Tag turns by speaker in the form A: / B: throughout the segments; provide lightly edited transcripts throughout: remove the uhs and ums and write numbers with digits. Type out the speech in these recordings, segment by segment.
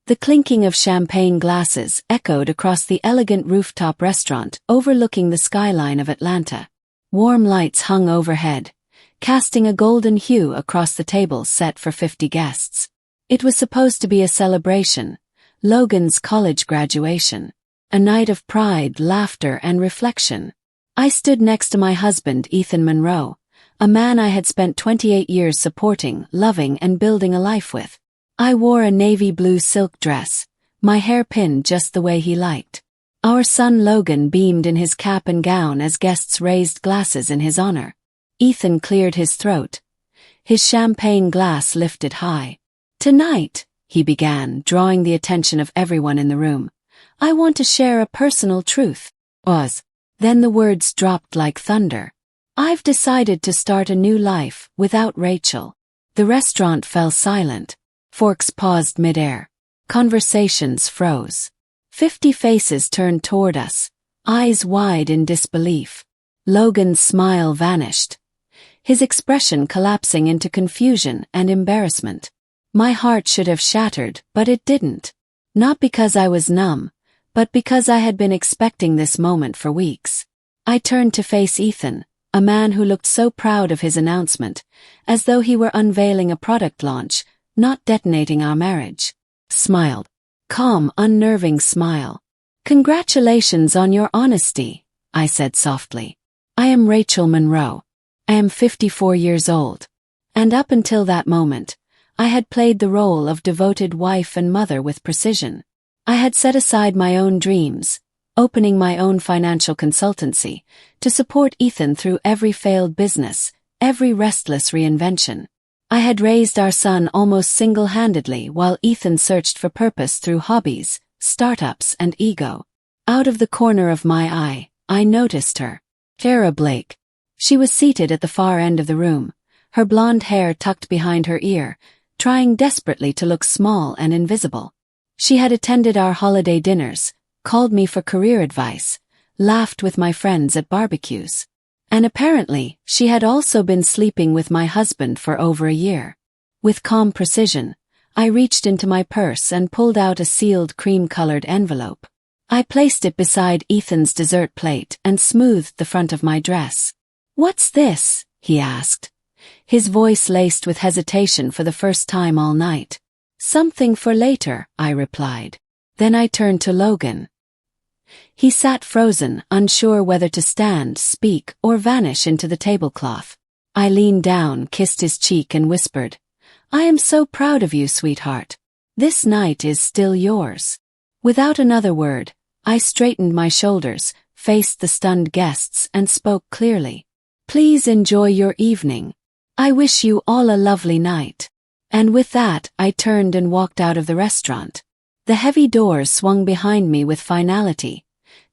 A: The clinking of champagne glasses echoed across the elegant rooftop restaurant overlooking the skyline of Atlanta. Warm lights hung overhead, casting a golden hue across the tables set for 50 guests. It was supposed to be a celebration, Logan's college graduation. A night of pride, laughter, and reflection. I stood next to my husband, Ethan Monroe, a man I had spent 28 years supporting, loving, and building a life with. I wore a navy blue silk dress, my hair pinned just the way he liked. Our son Logan beamed in his cap and gown as guests raised glasses in his honor. Ethan cleared his throat, his champagne glass lifted high. "Tonight," he began, drawing the attention of everyone in the room, "I want to share a personal truth." Then the words dropped like thunder. "I've decided to start a new life without Rachel." The restaurant fell silent. Forks paused midair. Conversations froze. 50 faces turned toward us, eyes wide in disbelief. Logan's smile vanished, his expression collapsing into confusion and embarrassment. My heart should have shattered, but it didn't. Not because I was numb, but because I had been expecting this moment for weeks. I turned to face Ethan, a man who looked so proud of his announcement, as though he were unveiling a product launch, not detonating our marriage. Smiled. Calm, unnerving smile. "Congratulations on your honesty," I said softly. "I am Rachel Monroe. I am 54 years old. And up until that moment, I had played the role of devoted wife and mother with precision. I had set aside my own dreams, opening my own financial consultancy, to support Ethan through every failed business, every restless reinvention. I had raised our son almost single-handedly while Ethan searched for purpose through hobbies, startups, and ego. Out of the corner of my eye, I noticed her. Kara Blake. She was seated at the far end of the room, her blonde hair tucked behind her ear, trying desperately to look small and invisible. She had attended our holiday dinners, called me for career advice, laughed with my friends at barbecues. And apparently, she had also been sleeping with my husband for over a year. With calm precision, I reached into my purse and pulled out a sealed cream-colored envelope. I placed it beside Ethan's dessert plate and smoothed the front of my dress. "What's this?" he asked, his voice laced with hesitation for the first time all night. "Something for later," I replied. Then I turned to Logan. He sat frozen, unsure whether to stand, speak, or vanish into the tablecloth. I leaned down, kissed his cheek, and whispered, "I am so proud of you, sweetheart. This night is still yours." Without another word, I straightened my shoulders, faced the stunned guests, and spoke clearly. "Please enjoy your evening. I wish you all a lovely night." And with that, I turned and walked out of the restaurant. The heavy doors swung behind me with finality,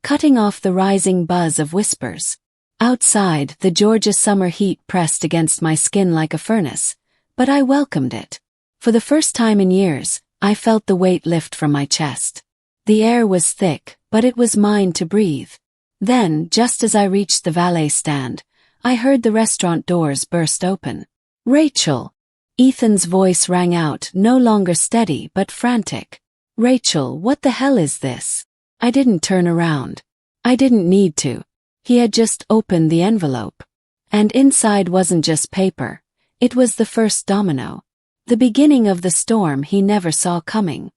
A: cutting off the rising buzz of whispers. Outside, the Georgia summer heat pressed against my skin like a furnace, but I welcomed it. For the first time in years, I felt the weight lift from my chest. The air was thick, but it was mine to breathe. Then, just as I reached the valet stand, I heard the restaurant doors burst open. "Rachel!" Ethan's voice rang out, no longer steady but frantic. "Rachel, what the hell is this?" I didn't turn around. I didn't need to. He had just opened the envelope. And inside wasn't just paper. It was the first domino. The beginning of the storm he never saw coming.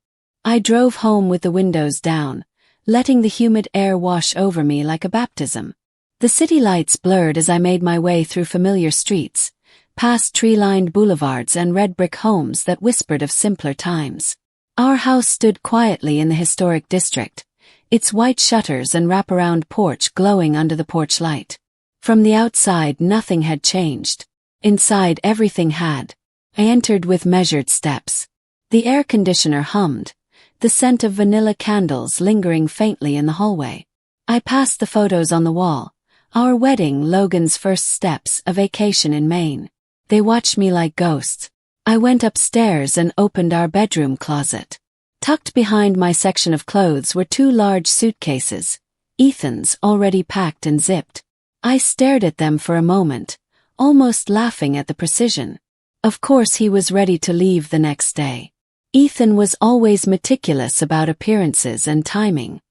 A: I drove home with the windows down, letting the humid air wash over me like a baptism. The city lights blurred as I made my way through familiar streets, past tree-lined boulevards and red brick homes that whispered of simpler times. Our house stood quietly in the historic district, its white shutters and wraparound porch glowing under the porch light. From the outside nothing had changed. Inside everything had. I entered with measured steps. The air conditioner hummed, the scent of vanilla candles lingering faintly in the hallway. I passed the photos on the wall, our wedding, Logan's first steps, a vacation in Maine. They watched me like ghosts. I went upstairs and opened our bedroom closet. Tucked behind my section of clothes were 2 large suitcases, Ethan's, already packed and zipped. I stared at them for a moment, almost laughing at the precision. Of course he was ready to leave the next day. Ethan was always meticulous about appearances and timing.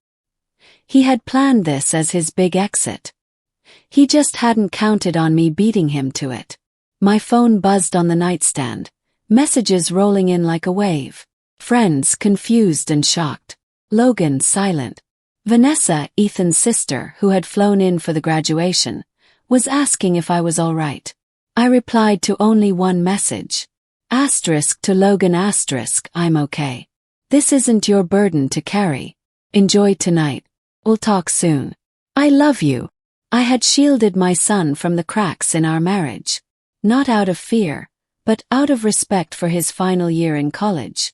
A: He had planned this as his big exit. He just hadn't counted on me beating him to it. My phone buzzed on the nightstand, messages rolling in like a wave. Friends confused and shocked. Logan silent. Vanessa, Ethan's sister, who had flown in for the graduation, was asking if I was all right. I replied to only one message. Asterisk to Logan asterisk, I'm okay. This isn't your burden to carry. Enjoy tonight. We'll talk soon. I love you. I had shielded my son from the cracks in our marriage. Not out of fear, but out of respect for his final year in college.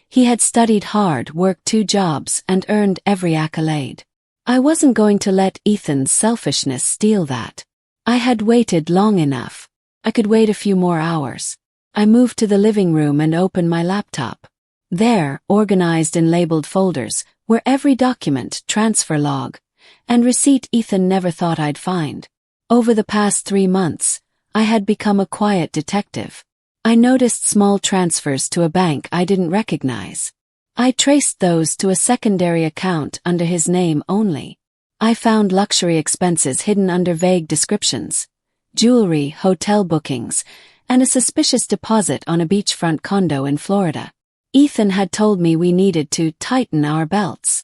A: He had studied hard, worked 2 jobs, and earned every accolade. I wasn't going to let Ethan's selfishness steal that. I had waited long enough. I could wait a few more hours. I moved to the living room and opened my laptop. There, organized in labeled folders, were every document, transfer log, and receipt Ethan never thought I'd find. Over the past 3 months, I had become a quiet detective. I noticed small transfers to a bank I didn't recognize. I traced those to a secondary account under his name only. I found luxury expenses hidden under vague descriptions, jewelry, hotel bookings, and a suspicious deposit on a beachfront condo in Florida. Ethan had told me we needed to tighten our belts.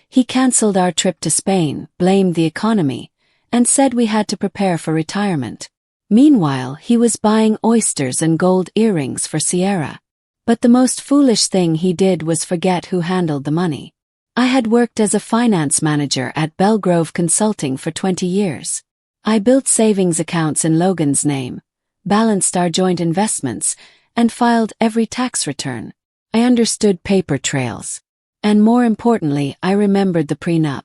A: He canceled our trip to Spain, blamed the economy, and said we had to prepare for retirement. Meanwhile, he was buying oysters and gold earrings for Sierra. But the most foolish thing he did was forget who handled the money. I had worked as a finance manager at Belgrove Consulting for 20 years. I built savings accounts in Logan's name, balanced our joint investments, and filed every tax return. I understood paper trails. And more importantly, I remembered the prenup.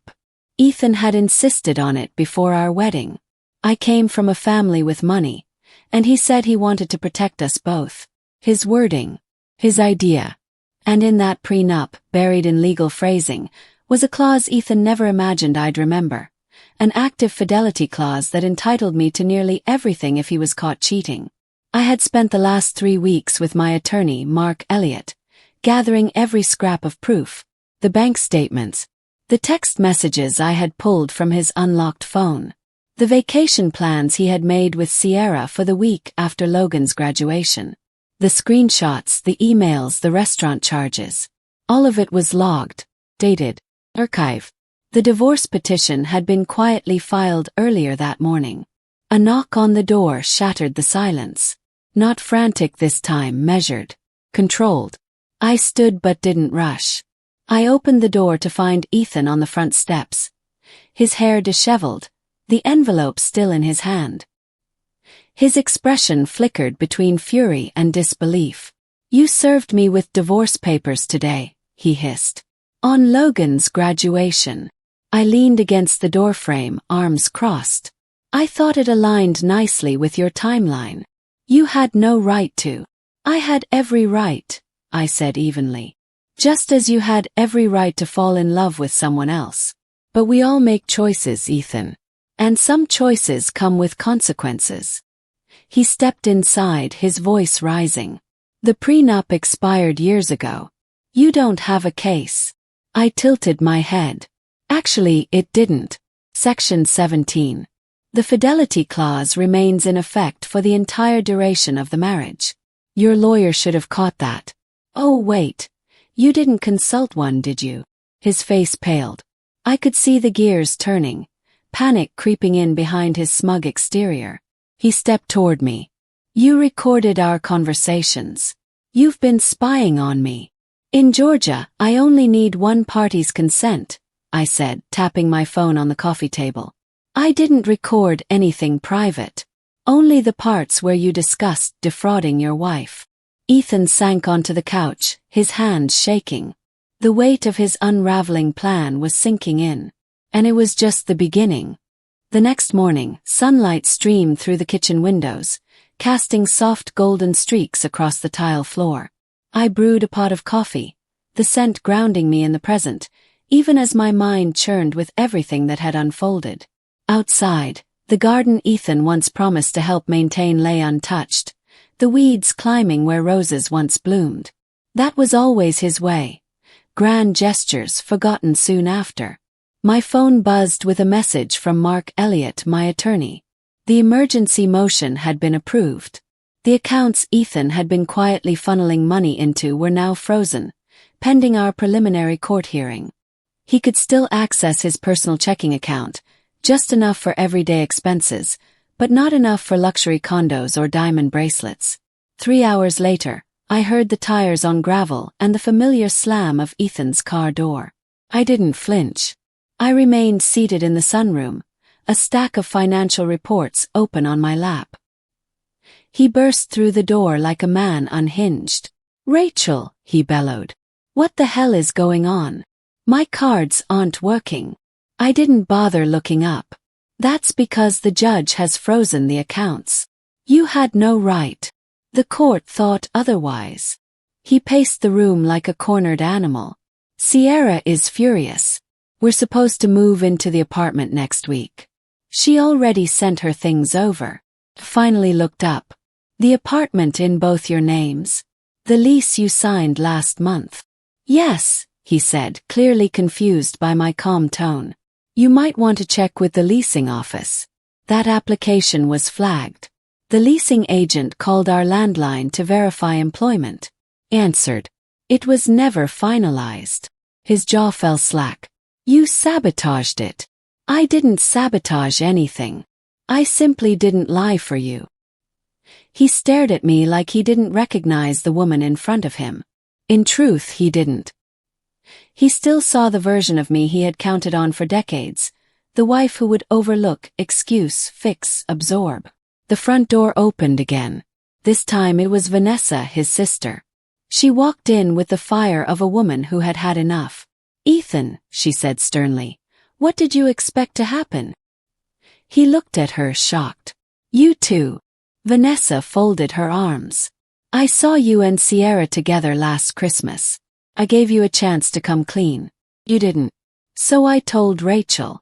A: Ethan had insisted on it before our wedding. I came from a family with money, and he said he wanted to protect us both. His wording, his idea. And in that prenup, buried in legal phrasing, was a clause Ethan never imagined I'd remember. An active fidelity clause that entitled me to nearly everything if he was caught cheating. I had spent the last 3 weeks with my attorney, Mark Elliott, gathering every scrap of proof, the bank statements, the text messages I had pulled from his unlocked phone, the vacation plans he had made with Sierra for the week after Logan's graduation, the screenshots, the emails, the restaurant charges. All of it was logged, dated, archived. The divorce petition had been quietly filed earlier that morning. A knock on the door shattered the silence. Not frantic this time, measured, controlled. I stood but didn't rush. I opened the door to find Ethan on the front steps, his hair disheveled, the envelope still in his hand. His expression flickered between fury and disbelief. "You served me with divorce papers today," he hissed. "On Logan's graduation." I leaned against the doorframe, arms crossed. "I thought it aligned nicely with your timeline. You had no right to." "I had every right," I said evenly. "Just as you had every right to fall in love with someone else. But we all make choices, Ethan. And some choices come with consequences." He stepped inside, his voice rising. "The prenup expired years ago. You don't have a case." I tilted my head. "Actually, it didn't." Section 17. The fidelity clause remains in effect for the entire duration of the marriage. Your lawyer should have caught that. "Oh wait, you didn't consult one, did you?" His face paled. I could see the gears turning, panic creeping in behind his smug exterior. He stepped toward me. "You recorded our conversations. You've been spying on me." "In Georgia, I only need one party's consent," I said, tapping my phone on the coffee table. "I didn't record anything private. Only the parts where you discussed defrauding your wife." Ethan sank onto the couch, his hands shaking. The weight of his unraveling plan was sinking in. And it was just the beginning. The next morning, sunlight streamed through the kitchen windows, casting soft golden streaks across the tile floor. I brewed a pot of coffee, the scent grounding me in the present, even as my mind churned with everything that had unfolded. Outside, the garden Ethan once promised to help maintain lay untouched, the weeds climbing where roses once bloomed. That was always his way. Grand gestures forgotten soon after. My phone buzzed with a message from Mark Elliott, my attorney. The emergency motion had been approved. The accounts Ethan had been quietly funneling money into were now frozen, pending our preliminary court hearing. He could still access his personal checking account, just enough for everyday expenses, but not enough for luxury condos or diamond bracelets. 3 hours later, I heard the tires on gravel and the familiar slam of Ethan's car door. I didn't flinch. I remained seated in the sunroom, a stack of financial reports open on my lap. He burst through the door like a man unhinged. "Rachel," he bellowed. "What the hell is going on? My cards aren't working." I didn't bother looking up. "That's because the judge has frozen the accounts. You had no right. The court thought otherwise." He paced the room like a cornered animal. "Sierra is furious. We're supposed to move into the apartment next week. She already sent her things over." Finally looked up. "The apartment in both your names? The lease you signed last month?" "Yes," he said, clearly confused by my calm tone. "You might want to check with the leasing office. That application was flagged." The leasing agent called our landline to verify employment. Answered. "It was never finalized." His jaw fell slack. "You sabotaged it." "I didn't sabotage anything. I simply didn't lie for you." He stared at me like he didn't recognize the woman in front of him. In truth, he didn't. He still saw the version of me he had counted on for decades, the wife who would overlook, excuse, fix, absorb. The front door opened again. This time it was Vanessa, his sister. She walked in with the fire of a woman who had had enough. "Ethan," she said sternly, "what did you expect to happen?" He looked at her, shocked. "You too." Vanessa folded her arms. "I saw you and Sierra together last Christmas. I gave you a chance to come clean. You didn't. So I told Rachel."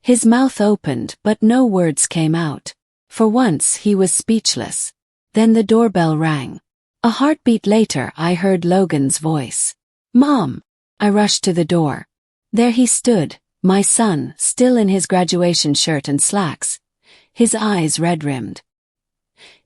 A: His mouth opened, but no words came out. For once he was speechless. Then the doorbell rang. A heartbeat later I heard Logan's voice. "Mom!" I rushed to the door. There he stood, my son, still in his graduation shirt and slacks, his eyes red-rimmed.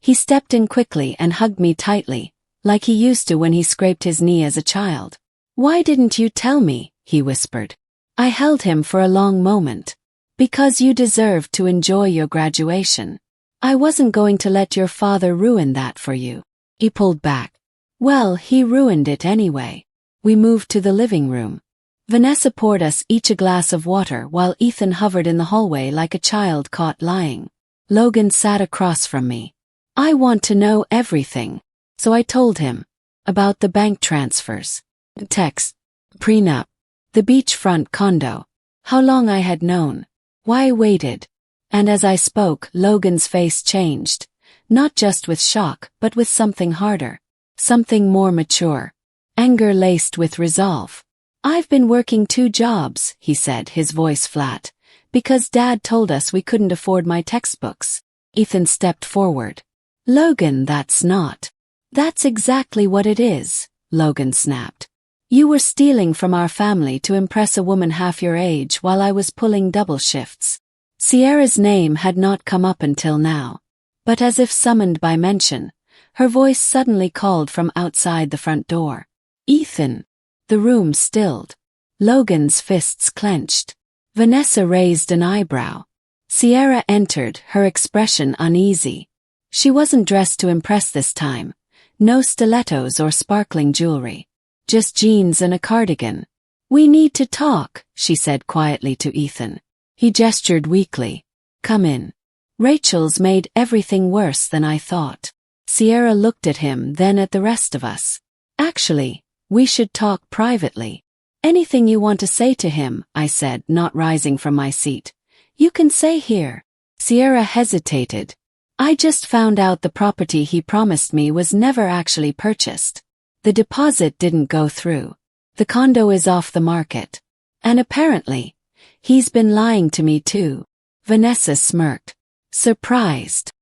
A: He stepped in quickly and hugged me tightly, like he used to when he scraped his knee as a child. "Why didn't you tell me?" he whispered. I held him for a long moment. "Because you deserved to enjoy your graduation. I wasn't going to let your father ruin that for you." He pulled back. "Well, he ruined it anyway." We moved to the living room. Vanessa poured us each a glass of water while Ethan hovered in the hallway like a child caught lying. Logan sat across from me. "I want to know everything." So I told him. About the bank transfers, text, prenup, the beachfront condo, how long I had known, why I waited. And as I spoke, Logan's face changed, not just with shock but with something harder, something more mature, anger laced with resolve. "I've been working 2 jobs, he said, his voice flat, because Dad told us we couldn't afford my textbooks." Ethan stepped forward. "Logan, that's not." "That's exactly what it is," Logan snapped. "You were stealing from our family to impress a woman half your age while I was pulling double shifts." Sierra's name had not come up until now, but as if summoned by mention, her voice suddenly called from outside the front door. "Ethan." The room stilled. Logan's fists clenched. Vanessa raised an eyebrow. Sierra entered, her expression uneasy. She wasn't dressed to impress this time. No stilettos or sparkling jewelry. Just jeans and a cardigan. "We need to talk," she said quietly to Ethan. He gestured weakly. "Come in." "Rachel's made everything worse than I thought." Sierra looked at him, then at the rest of us. "Actually, we should talk privately." "Anything you want to say to him," I said, not rising from my seat. "You can say here." Sierra hesitated. "I just found out the property he promised me was never actually purchased. The deposit didn't go through. The condo is off the market. And apparently, he's been lying to me too." Vanessa smirked. "Surprised."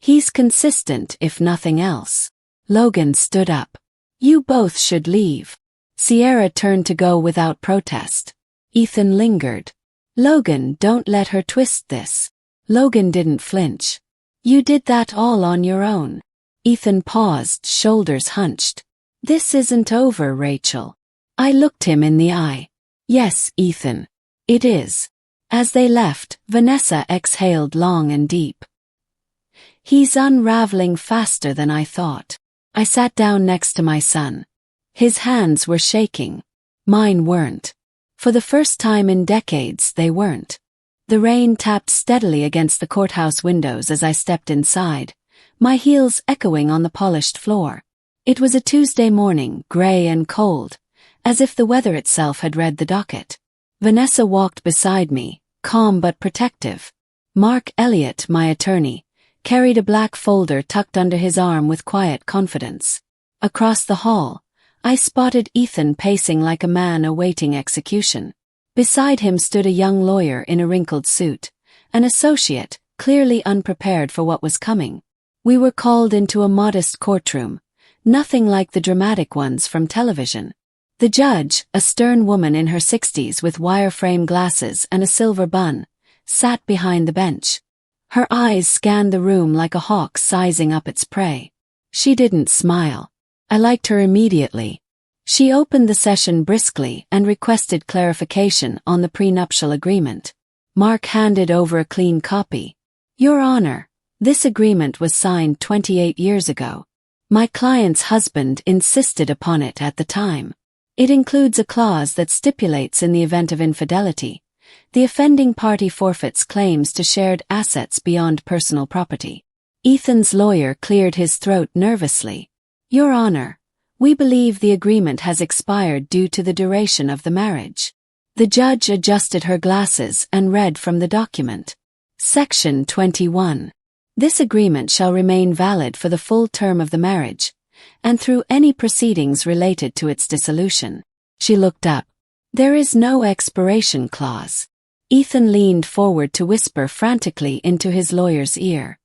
A: He's consistent if nothing else. Logan stood up. You both should leave. Sierra turned to go without protest. Ethan lingered. Logan, don't let her twist this. Logan didn't flinch. You did that all on your own. Ethan paused, shoulders hunched. This isn't over, Rachel. I looked him in the eye. Yes, Ethan. It is. As they left, Vanessa exhaled long and deep. He's unraveling faster than I thought. I sat down next to my son. His hands were shaking. Mine weren't. For the first time in decades, they weren't. The rain tapped steadily against the courthouse windows as I stepped inside, my heels echoing on the polished floor. It was a Tuesday morning, gray and cold, as if the weather itself had read the docket. Vanessa walked beside me, calm but protective. Mark Elliott, my attorney, carried a black folder tucked under his arm with quiet confidence. Across the hall, I spotted Ethan pacing like a man awaiting execution. Beside him stood a young lawyer in a wrinkled suit, an associate, clearly unprepared for what was coming. We were called into a modest courtroom, nothing like the dramatic ones from television. The judge, a stern woman in her 60s with wire-frame glasses and a silver bun, sat behind the bench. Her eyes scanned the room like a hawk sizing up its prey. She didn't smile. I liked her immediately. She opened the session briskly and requested clarification on the prenuptial agreement. Mark handed over a clean copy. Your Honor, this agreement was signed 28 years ago. My client's husband insisted upon it at the time. It includes a clause that stipulates in the event of infidelity, the offending party forfeits claims to shared assets beyond personal property. Ethan's lawyer cleared his throat nervously. Your Honor, we believe the agreement has expired due to the duration of the marriage. The judge adjusted her glasses and read from the document. Section 21. This agreement shall remain valid for the full term of the marriage, and through any proceedings related to its dissolution. She looked up. There is no expiration clause. Ethan leaned forward to whisper frantically into his lawyer's ear.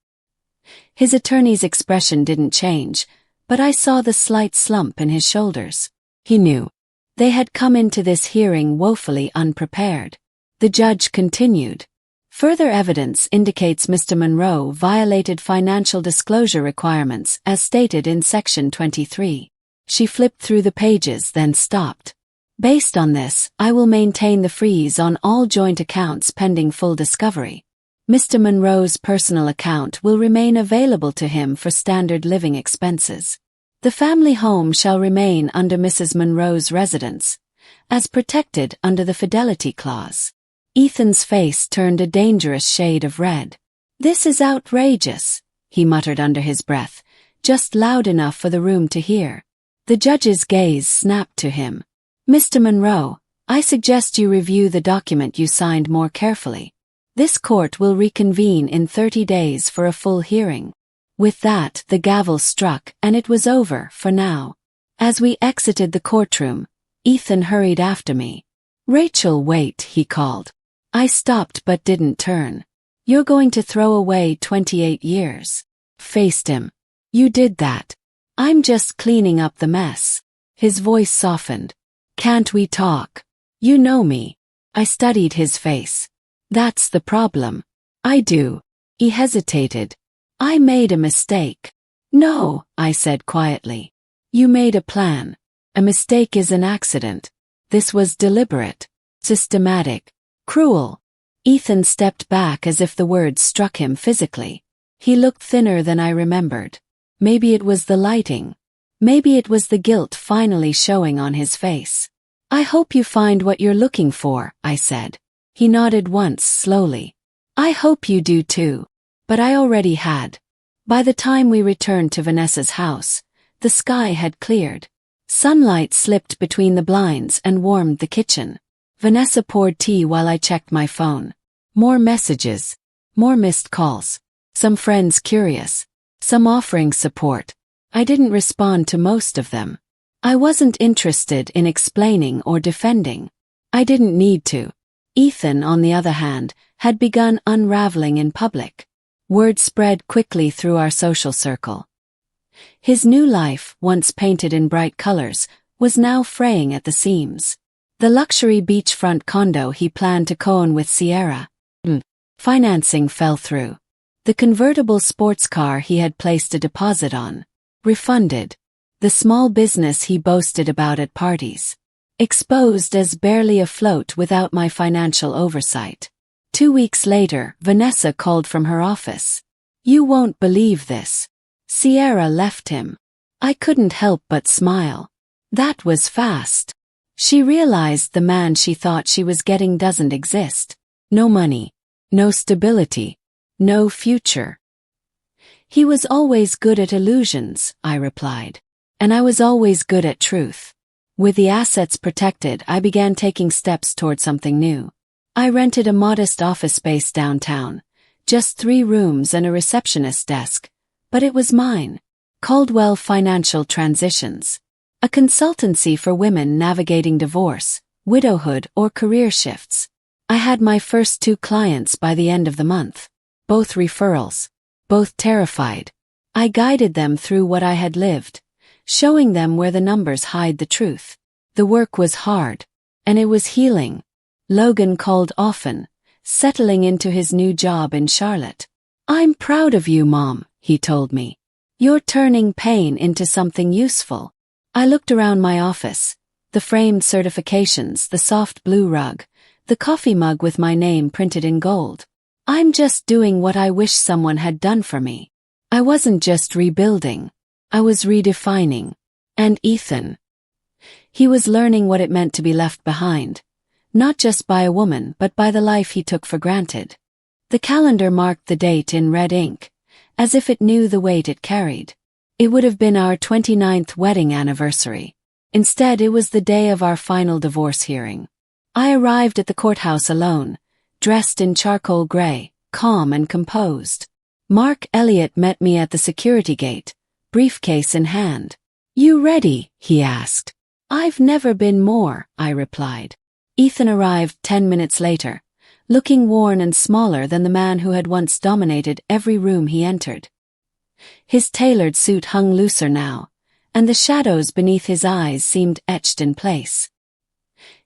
A: His attorney's expression didn't change, but I saw the slight slump in his shoulders. He knew. They had come into this hearing woefully unprepared. The judge continued. Further evidence indicates Mr. Monroe violated financial disclosure requirements as stated in Section 23. She flipped through the pages, then stopped. Based on this, I will maintain the freeze on all joint accounts pending full discovery. Mr. Monroe's personal account will remain available to him for standard living expenses. The family home shall remain under Mrs. Monroe's residence, as protected under the fidelity clause. Ethan's face turned a dangerous shade of red. This is outrageous, he muttered under his breath, just loud enough for the room to hear. The judge's gaze snapped to him. Mr. Monroe, I suggest you review the document you signed more carefully. This court will reconvene in 30 days for a full hearing. With that, the gavel struck, and it was over for now. As we exited the courtroom, Ethan hurried after me. Rachel, wait, he called. I stopped but didn't turn. You're going to throw away 28 years. Faced him. You did that. I'm just cleaning up the mess. His voice softened. Can't we talk? You know me. I studied his face. That's the problem. I do. He hesitated. I made a mistake. No, I said quietly. You made a plan. A mistake is an accident. This was deliberate, systematic, cruel. Ethan stepped back as if the words struck him physically. He looked thinner than I remembered. Maybe it was the lighting. Maybe it was the guilt finally showing on his face. I hope you find what you're looking for, I said. He nodded once slowly. I hope you do too. But I already had. By the time we returned to Vanessa's house, the sky had cleared. Sunlight slipped between the blinds and warmed the kitchen. Vanessa poured tea while I checked my phone. More messages. More missed calls. Some friends curious. Some offering support. I didn't respond to most of them. I wasn't interested in explaining or defending. I didn't need to. Ethan, on the other hand, had begun unraveling in public. Word spread quickly through our social circle. His new life, once painted in bright colors, was now fraying at the seams. The luxury beachfront condo he planned to co-own with Sierra. Financing fell through. The convertible sports car he had placed a deposit on. Refunded. The small business he boasted about at parties. Exposed as barely afloat without my financial oversight. 2 weeks later, Vanessa called from her office. "You won't believe this. Sierra left him." I couldn't help but smile. That was fast. She realized the man she thought she was getting doesn't exist. No money. No stability. No future. "He was always good at illusions," I replied. "And I was always good at truth." With the assets protected, I began taking steps toward something new. I rented a modest office space downtown, just 3 rooms and a receptionist desk, but it was mine. Caldwell Financial Transitions. A consultancy for women navigating divorce, widowhood, or career shifts. I had my first 2 clients by the end of the month. Both referrals. Both terrified. I guided them through what I had lived, showing them where the numbers hide the truth. The work was hard, and it was healing. Logan called often, settling into his new job in Charlotte. "I'm proud of you, Mom," he told me. "You're turning pain into something useful." I looked around my office. The framed certifications, the soft blue rug, the coffee mug with my name printed in gold. I'm just doing what I wish someone had done for me. I wasn't just rebuilding. I was redefining. And Ethan. He was learning what it meant to be left behind. Not just by a woman, but by the life he took for granted. The calendar marked the date in red ink, as if it knew the weight it carried. It would have been our 29th wedding anniversary. Instead, it was the day of our final divorce hearing. I arrived at the courthouse alone, dressed in charcoal gray, calm and composed. Mark Elliott met me at the security gate, briefcase in hand. "You ready?" he asked. "I've never been more," I replied. Ethan arrived 10 minutes later, looking worn and smaller than the man who had once dominated every room he entered. His tailored suit hung looser now, and the shadows beneath his eyes seemed etched in place.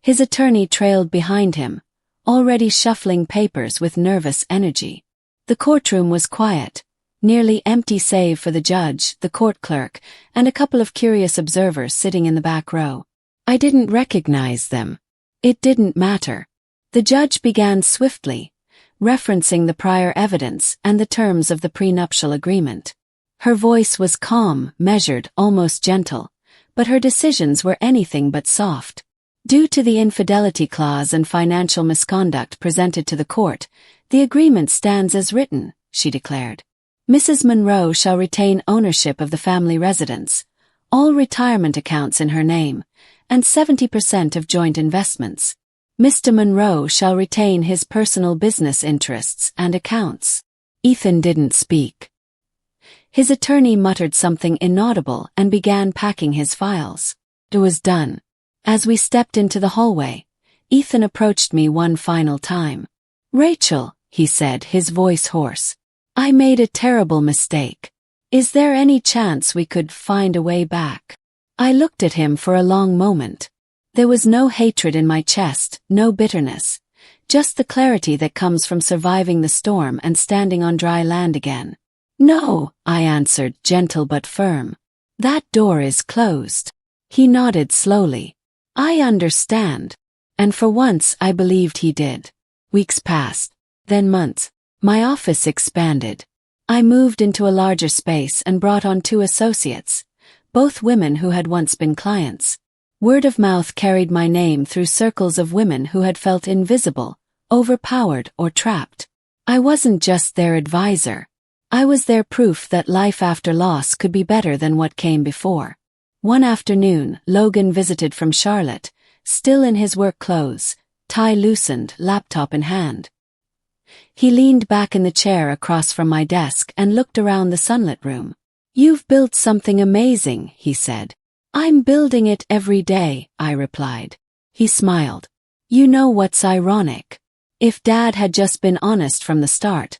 A: His attorney trailed behind him, already shuffling papers with nervous energy. The courtroom was quiet, nearly empty save for the judge, the court clerk, and a couple of curious observers sitting in the back row. I didn't recognize them. It didn't matter. The judge began swiftly, referencing the prior evidence and the terms of the prenuptial agreement. Her voice was calm, measured, almost gentle, but her decisions were anything but soft. "Due to the infidelity clause and financial misconduct presented to the court, the agreement stands as written," she declared. "Mrs. Monroe shall retain ownership of the family residence, all retirement accounts in her name, and 70% of joint investments. Mr. Monroe shall retain his personal business interests and accounts." Ethan didn't speak. His attorney muttered something inaudible and began packing his files. It was done. As we stepped into the hallway, Ethan approached me one final time. "Rachel," he said, his voice hoarse, "I made a terrible mistake. Is there any chance we could find a way back?" I looked at him for a long moment. There was no hatred in my chest, no bitterness, just the clarity that comes from surviving the storm and standing on dry land again. "No," I answered, gentle but firm. "That door is closed." He nodded slowly. "I understand." And for once I believed he did. Weeks passed, then months. My office expanded. I moved into a larger space and brought on 2 associates, both women who had once been clients. Word of mouth carried my name through circles of women who had felt invisible, overpowered, or trapped. I wasn't just their advisor. I was their proof that life after loss could be better than what came before. One afternoon, Logan visited from Charlotte, still in his work clothes, tie loosened, laptop in hand. He leaned back in the chair across from my desk and looked around the sunlit room. "You've built something amazing," he said. "I'm building it every day," I replied. He smiled. "You know what's ironic? If Dad had just been honest from the start,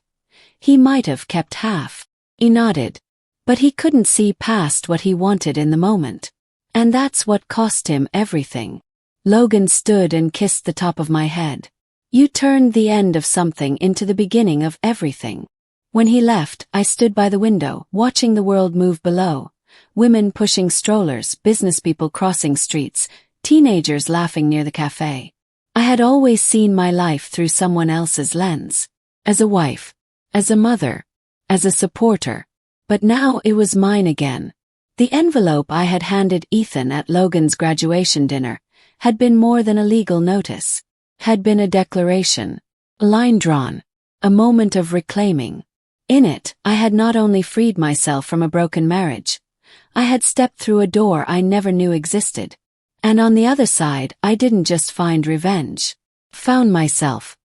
A: He might have kept half. He nodded. But he couldn't see past what he wanted in the moment. And that's what cost him everything. Logan stood and kissed the top of my head. You turned the end of something into the beginning of everything. When he left, I stood by the window, watching the world move below. Women pushing strollers, businesspeople crossing streets, teenagers laughing near the cafe. I had always seen my life through someone else's lens. As a wife. As a mother. As a supporter. But now it was mine again. The envelope I had handed Ethan at Logan's graduation dinner had been more than a legal notice. Had been a declaration. A line drawn. A moment of reclaiming. In it, I had not only freed myself from a broken marriage. I had stepped through a door I never knew existed. And on the other side, I didn't just find revenge. Found myself.